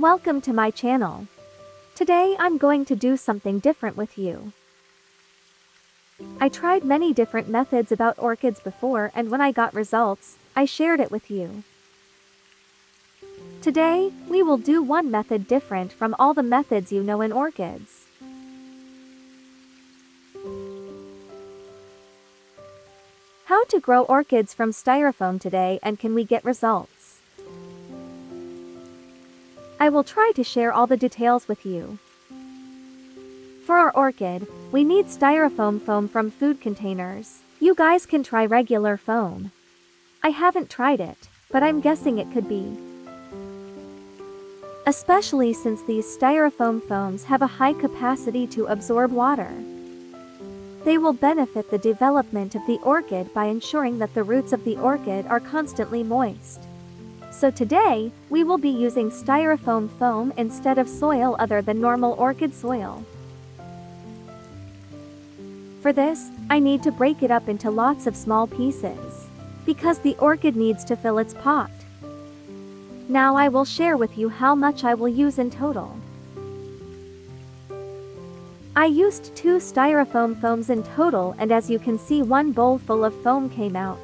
Welcome to my channel. Today I'm going to do something different with you. I tried many different methods about orchids before, and when I got results, I shared it with you. Today, we will do one method different from all the methods you know in orchids. How to grow orchids from styrofoam today, and can we get results? I will try to share all the details with you. For our orchid, we need styrofoam foam from food containers. You guys can try regular foam. I haven't tried it, but I'm guessing it could be. Especially since these styrofoam foams have a high capacity to absorb water. They will benefit the development of the orchid by ensuring that the roots of the orchid are constantly moist. So today, we will be using styrofoam foam instead of soil other than normal orchid soil. For this, I need to break it up into lots of small pieces, because the orchid needs to fill its pot. Now I will share with you how much I will use in total. I used 2 styrofoam foams in total, and as you can see, 1 bowl full of foam came out.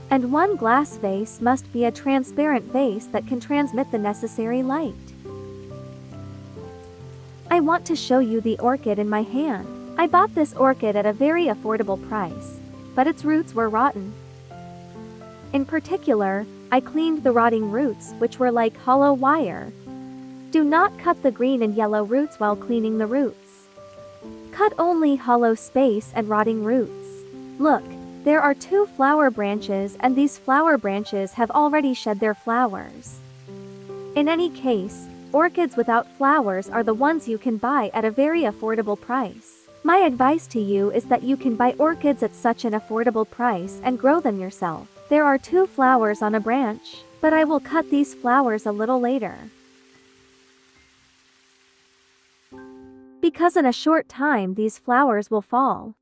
And 1 glass vase must be a transparent vase that can transmit the necessary light. I want to show you the orchid in my hand. I bought this orchid at a very affordable price, but its roots were rotten. In particular, I cleaned the rotting roots, which were like hollow wire. Do not cut the green and yellow roots while cleaning the roots. Cut only hollow space and rotting roots. Look. There are 2 flower branches, and these flower branches have already shed their flowers. In any case, orchids without flowers are the ones you can buy at a very affordable price. My advice to you is that you can buy orchids at such an affordable price and grow them yourself. There are 2 flowers on a branch, but I will cut these flowers a little later. Because in a short time these flowers will fall.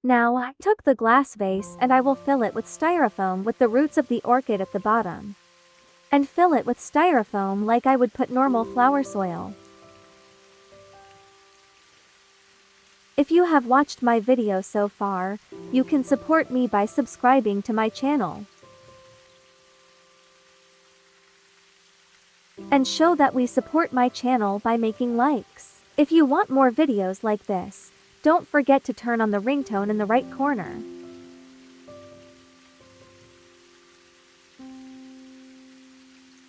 Now I took the glass vase and I will fill it with styrofoam with the roots of the orchid at the bottom. And fill it with styrofoam like I would put normal flower soil. If you have watched my video so far, you can support me by subscribing to my channel. And show that we support my channel by making likes. If you want more videos like this, don't forget to turn on the ringtone in the right corner.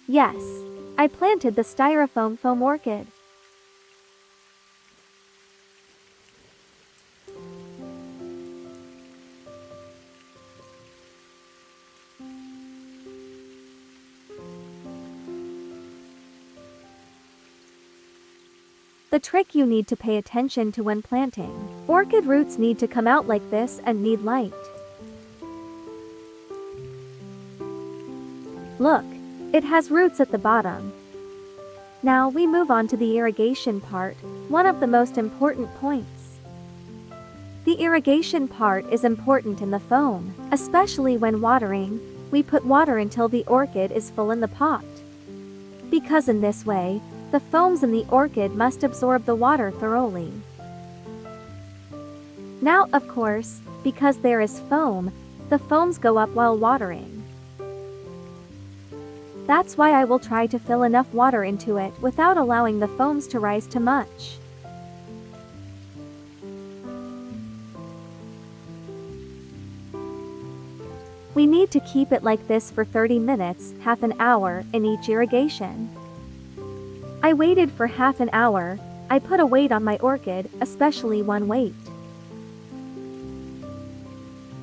Yes, I planted the styrofoam foam orchid. The trick you need to pay attention to when planting. Orchid roots need to come out like this and need light. Look, it has roots at the bottom. Now we move on to the irrigation part, one of the most important points. The irrigation part is important in the foam, especially when watering. We put water until the orchid is full in the pot. Because in this way, the foams in the orchid must absorb the water thoroughly. Now, of course, because there is foam, the foams go up while watering. That's why I will try to fill enough water into it without allowing the foams to rise too much. We need to keep it like this for 30 minutes, half an hour, in each irrigation. I waited for half an hour. I put a weight on my orchid, especially 1 weight.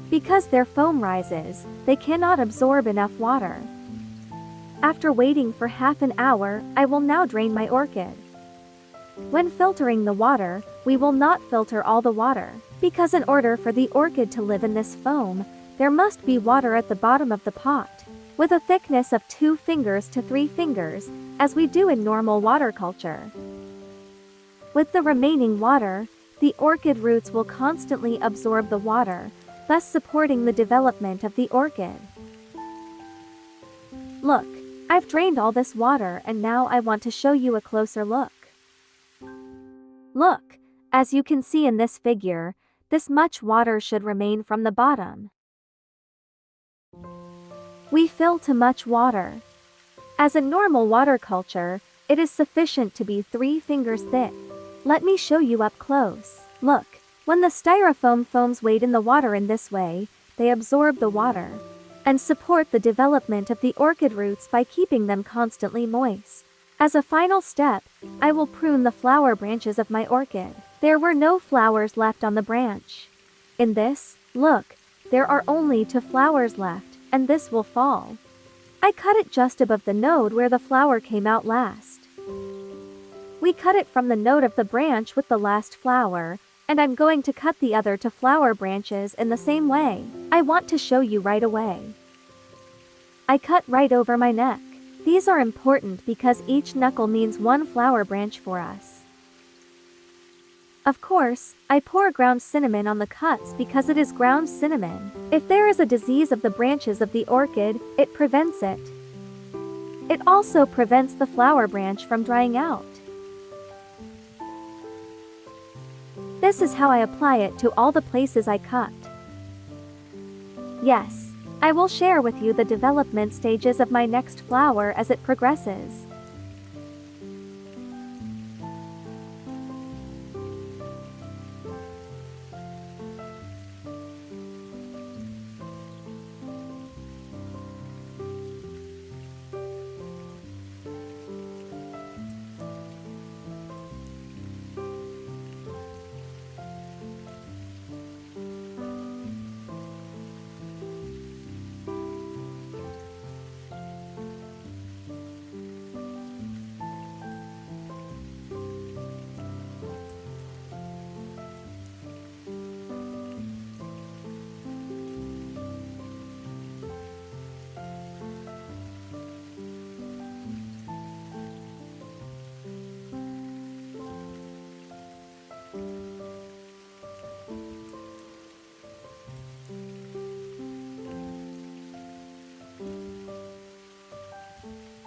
Because their foam rises, they cannot absorb enough water. After waiting for half an hour, I will now drain my orchid. When filtering the water, we will not filter all the water, because in order for the orchid to live in this foam, there must be water at the bottom of the pot, with a thickness of 2 fingers to 3 fingers, as we do in normal water culture. With the remaining water, the orchid roots will constantly absorb the water, thus supporting the development of the orchid. Look, I've drained all this water and now I want to show you a closer look. Look, as you can see in this figure, this much water should remain from the bottom. We fill too much water. As a normal water culture, it is sufficient to be 3 fingers thick. Let me show you up close. Look, when the styrofoam foams wade in the water in this way, they absorb the water and support the development of the orchid roots by keeping them constantly moist. As a final step, I will prune the flower branches of my orchid. There were no flowers left on the branch. In this, look, there are only 2 flowers left, and this will fall. I cut it just above the node where the flower came out last. We cut it from the node of the branch with the last flower, and I'm going to cut the other 2 flower branches in the same way. I want to show you right away. I cut right over my neck. These are important because each knuckle means 1 flower branch for us. Of course, I pour ground cinnamon on the cuts because it is ground cinnamon. If there is a disease of the branches of the orchid, it prevents it. It also prevents the flower branch from drying out. This is how I apply it to all the places I cut. Yes, I will share with you the development stages of my next flower as it progresses.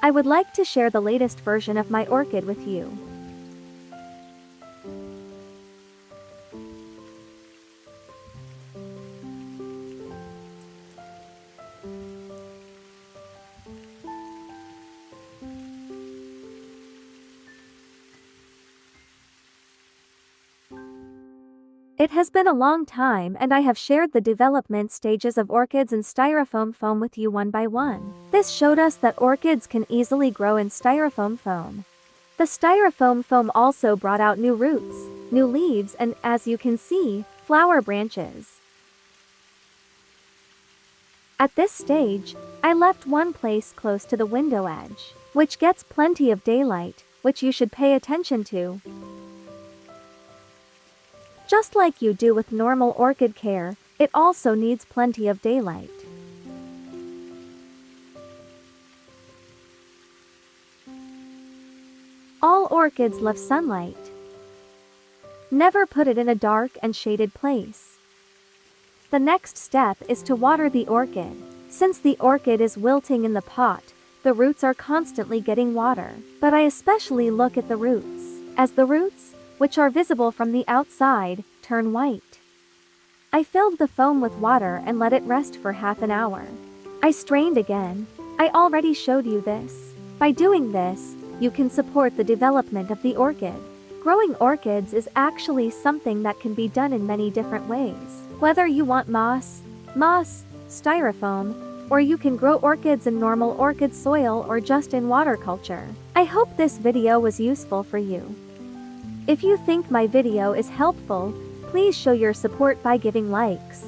I would like to share the latest version of my orchid with you. It has been a long time and I have shared the development stages of orchids and styrofoam foam with you one by one. This showed us that orchids can easily grow in styrofoam foam. The styrofoam foam also brought out new roots, new leaves and, as you can see, flower branches. At this stage, I left one place close to the window edge, which gets plenty of daylight, which you should pay attention to. Just like you do with normal orchid care, it also needs plenty of daylight. All orchids love sunlight. Never put it in a dark and shaded place. The next step is to water the orchid. Since the orchid is wilting in the pot, the roots are constantly getting water. But I especially look at the roots, as the roots, which are visible from the outside, turn white. I filled the foam with water and let it rest for half an hour. I strained again. I already showed you this. By doing this, you can support the development of the orchid. Growing orchids is actually something that can be done in many different ways. Whether you want moss, styrofoam, or you can grow orchids in normal orchid soil or just in water culture. I hope this video was useful for you. If you think my video is helpful, please show your support by giving likes.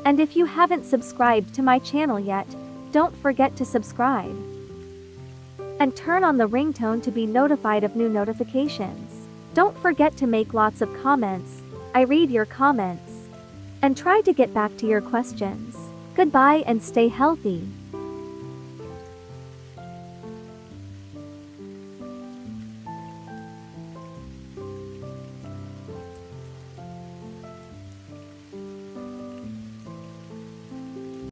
And if you haven't subscribed to my channel yet, don't forget to subscribe. And turn on the ringtone to be notified of new notifications. Don't forget to make lots of comments. I read your comments. And try to get back to your questions. Goodbye and stay healthy.